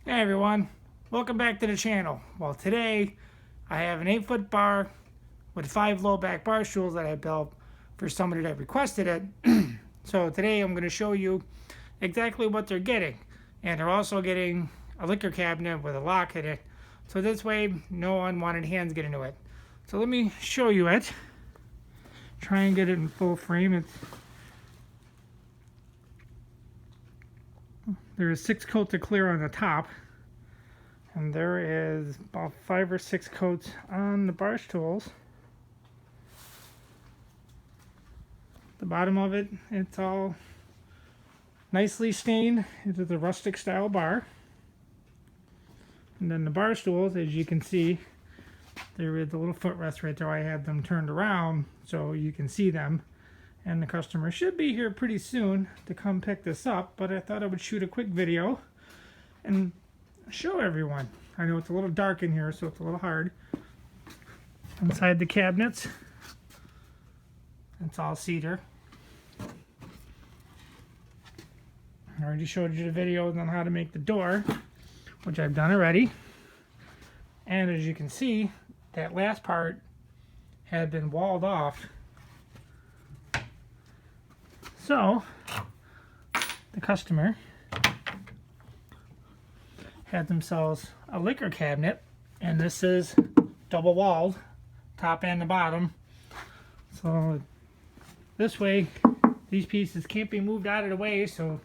Hey everyone, welcome back to the channel. Well, today I have an 8-foot bar with 5 low back bar stools that I built for somebody that requested it. So today I'm going to show you exactly what they're getting, and they're also getting a liquor cabinet with a lock in it, so this way no unwanted hands get into it. So let me show you it. Try and get it in full frame. There is 6 coats of clear on the top, and there is about 5 or 6 coats on the bar stools. The bottom of it, it's all nicely stained. It is a rustic style bar. And then the bar stools, as you can see, there is a little footrest right there. I have them turned around so you can see them. And the customer should be here pretty soon to come pick this up, but I thought I would shoot a quick video and show everyone. I know it's a little dark in here, so it's a little hard. Inside the cabinets, it's all cedar. I already showed you the video on how to make the door, which I've done already. And as you can see, that last part had been walled off. So, the customer had themselves a liquor cabinet, and this is double walled, top and the bottom. So, this way, these pieces can't be moved out of the way, so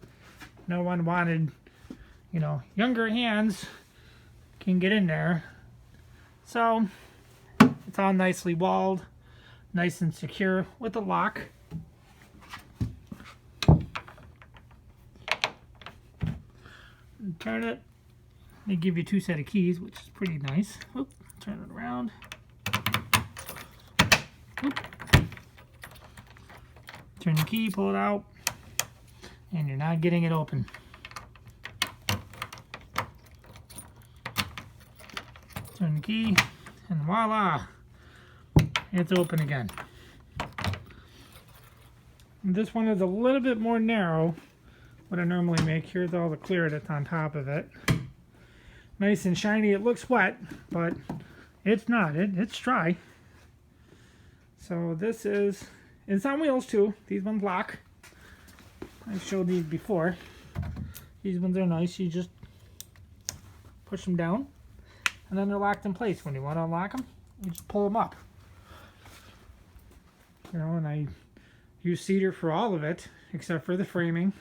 no unwanted, younger hands can get in there. So, it's all nicely walled, nice and secure with a lock. Turn it. They give you 2 sets of keys, which is pretty nice. Oop, turn it around. Oop. Turn the key, pull it out, and you're not getting it open. Turn the key, and voila, it's open again. This one is a little bit more narrow what I normally make. Here's all the clear that's on top of it. Nice and shiny. It looks wet, but it's not. It's dry. So this is, it's on wheels too. These ones lock. I've showed these before. These ones are nice. You just push them down, and then they're locked in place. When you want to unlock them, you just pull them up. And I use cedar for all of it, except for the framing.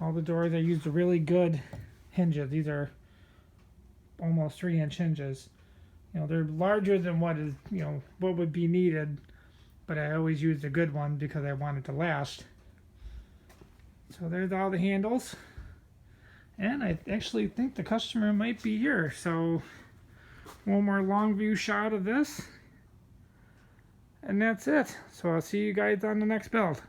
All the doors, I used a really good hinges. These are almost 3-inch hinges. They're larger than what is, what would be needed, but I always used a good one because I want it to last. So there's all the handles, and I actually think the customer might be here. So one more long view shot of this, and that's it. So I'll see you guys on the next build.